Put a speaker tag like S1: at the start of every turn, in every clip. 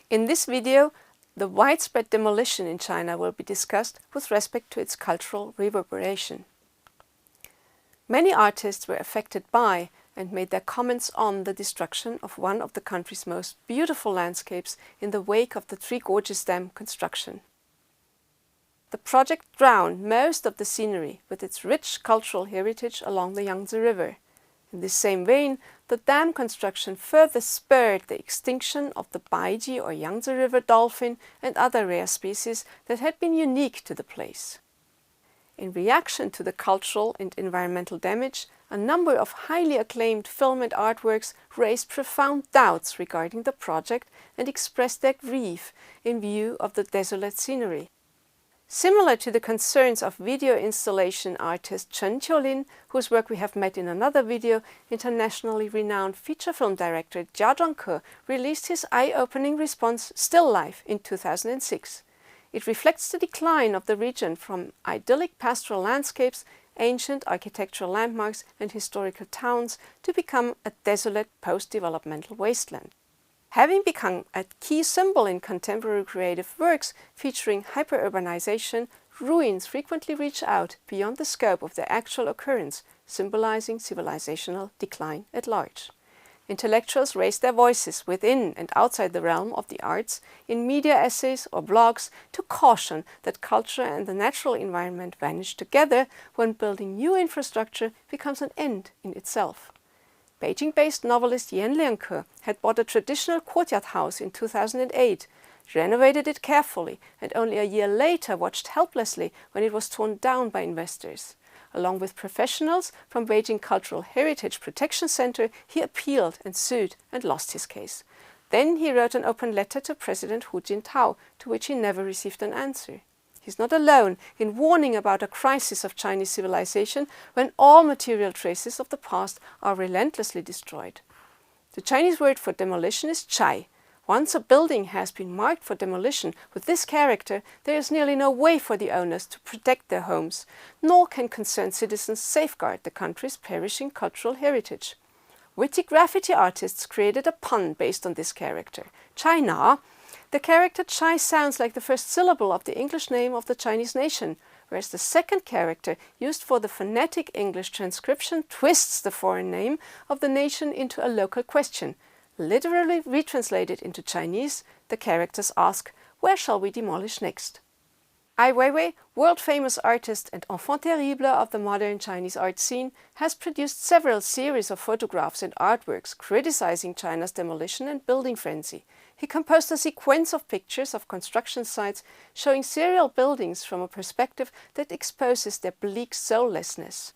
S1: In this video, the widespread demolition in China will be discussed with respect to its cultural reverberation. Many artists were affected by and made their comments on the destruction of one of the country's most beautiful landscapes in the wake of the Three Gorges Dam construction. The project drowned most of the scenery with its rich cultural heritage along the Yangtze River. In this same vein, the dam construction further spurred the extinction of the Baiji or Yangtze River dolphin and other rare species that had been unique to the place. In reaction to the cultural and environmental damage, a number of highly acclaimed film and artworks raised profound doubts regarding the project and expressed their grief in view of the desolate scenery. Similar to the concerns of video installation artist Chen Qiulin, whose work we have met in another video, internationally renowned feature film director Jia Zhangke released his eye-opening response Still Life in 2006. It reflects the decline of the region from idyllic pastoral landscapes, ancient architectural landmarks and historical towns to become a desolate post-developmental wasteland. Having become a key symbol in contemporary creative works featuring hyperurbanization, ruins frequently reach out beyond the scope of their actual occurrence, symbolizing civilizational decline at large. Intellectuals raise their voices within and outside the realm of the arts in media essays or blogs to caution that culture and the natural environment vanish together when building new infrastructure becomes an end in itself. Beijing-based novelist Yan Liangke had bought a traditional courtyard house in 2008, renovated it carefully, and only a year later watched helplessly when it was torn down by investors. Along with professionals from Beijing Cultural Heritage Protection Center, he appealed and sued and lost his case. Then he wrote an open letter to President Hu Jintao, to which he never received an answer. He's not alone in warning about a crisis of Chinese civilization when all material traces of the past are relentlessly destroyed. The Chinese word for demolition is chai. Once a building has been marked for demolition with this character, there is nearly no way for the owners to protect their homes, nor can concerned citizens safeguard the country's perishing cultural heritage. Witty graffiti artists created a pun based on this character, China. The character Chai sounds like the first syllable of the English name of the Chinese nation, whereas the second character, used for the phonetic English transcription, twists the foreign name of the nation into a local question. Literally retranslated into Chinese, the characters ask, "Where shall we demolish next?" Ai Weiwei, world-famous artist and enfant terrible of the modern Chinese art scene, has produced several series of photographs and artworks criticizing China's demolition and building frenzy. He composed a sequence of pictures of construction sites showing serial buildings from a perspective that exposes their bleak soullessness.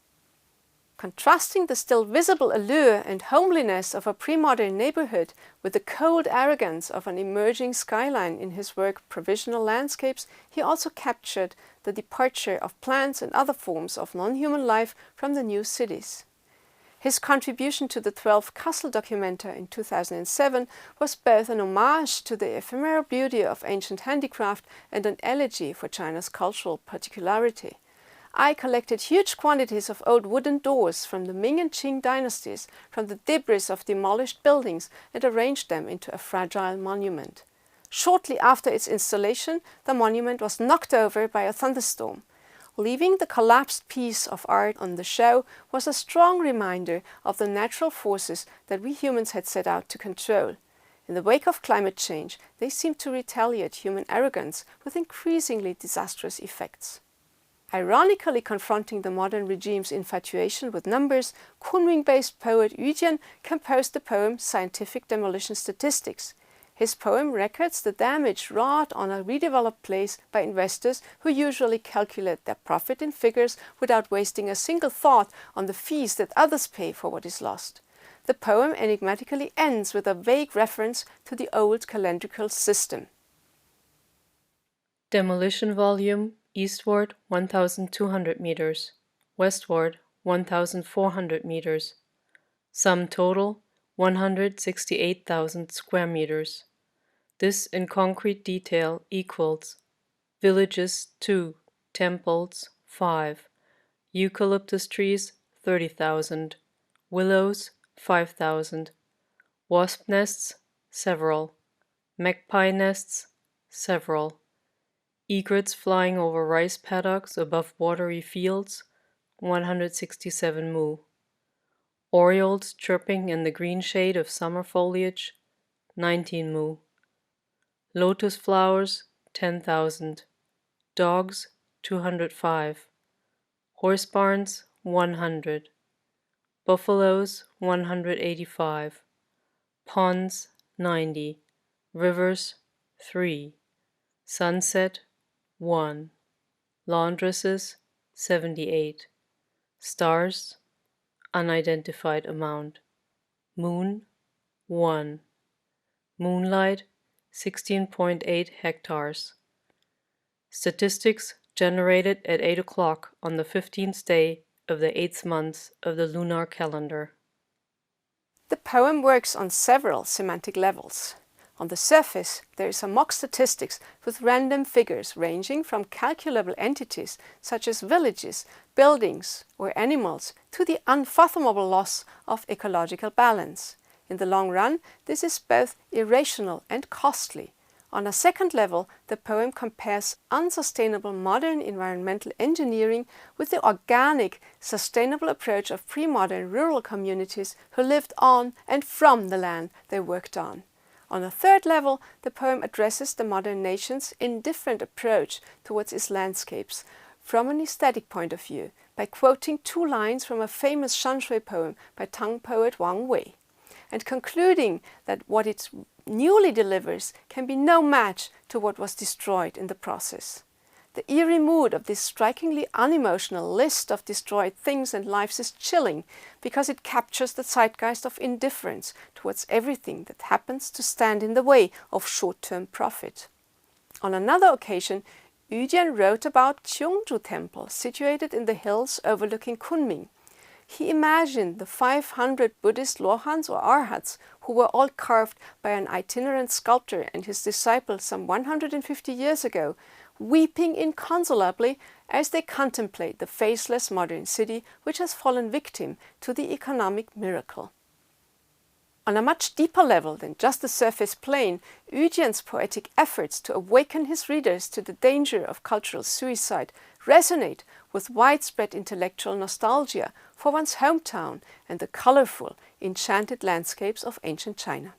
S1: Contrasting the still visible allure and homeliness of a pre-modern neighborhood with the cold arrogance of an emerging skyline in his work Provisional Landscapes, he also captured the departure of plants and other forms of non-human life from the new cities. His contribution to the 12 Kassel documenta in 2007 was both an homage to the ephemeral beauty of ancient handicraft and an elegy for China's cultural particularity. I collected huge quantities of old wooden doors from the Ming and Qing dynasties, from the debris of demolished buildings, and arranged them into a fragile monument. Shortly after its installation, the monument was knocked over by a thunderstorm. Leaving the collapsed piece of art on the show was a strong reminder of the natural forces that we humans had set out to control. In the wake of climate change, they seemed to retaliate human arrogance with increasingly disastrous effects. Ironically confronting the modern regime's infatuation with numbers, Kunming-based poet Yu Jian composed the poem Scientific Demolition Statistics. His poem records the damage wrought on a redeveloped place by investors who usually calculate their profit in figures without wasting a single thought on the fees that others pay for what is lost. The poem enigmatically ends with a vague reference to the old calendrical system.
S2: Demolition volume eastward 1,200 meters, westward 1,400 meters. Sum total 168,000 square meters. This in concrete detail equals villages 2, temples 5, eucalyptus trees 30,000, willows 5,000, wasp nests several, Magpie nests, several. Egrets flying over rice paddocks above watery fields, 167 mu. Orioles chirping in the green shade of summer foliage, 19 mu. Lotus flowers, 10,000. Dogs, 205. Horse barns, 100. Buffaloes, 185. Ponds, 90. Rivers, 3. Sunset, 1. Laundresses, 78. Stars, unidentified amount. Moon, 1. Moonlight, 16.8 hectares. Statistics generated at 8 o'clock on the 15th day of the 8th month of the lunar calendar.
S1: The poem works on several semantic levels. On the surface, there is a mock statistics with random figures ranging from calculable entities such as villages, buildings, or animals to the unfathomable loss of ecological balance. In the long run, this is both irrational and costly. On a second level, the poem compares unsustainable modern environmental engineering with the organic, sustainable approach of pre-modern rural communities who lived on and from the land they worked on. On a third level, the poem addresses the modern nation's indifferent approach towards its landscapes from an aesthetic point of view by quoting 2 lines from a famous Shanshui poem by Tang poet Wang Wei, and concluding that what it newly delivers can be no match to what was destroyed in the process. The eerie mood of this strikingly unemotional list of destroyed things and lives is chilling because it captures the zeitgeist of indifference towards everything that happens to stand in the way of short-term profit. On another occasion, Yu Jian wrote about Qiongzhu Temple, situated in the hills overlooking Kunming. He imagined the 500 Buddhist lohans or arhats who were all carved by an itinerant sculptor and his disciples some 150 years ago, weeping inconsolably as they contemplate the faceless modern city which has fallen victim to the economic miracle. On a much deeper level than just the surface plane, Yu Jian's poetic efforts to awaken his readers to the danger of cultural suicide resonate with widespread intellectual nostalgia for one's hometown and the colorful, enchanted landscapes of ancient China.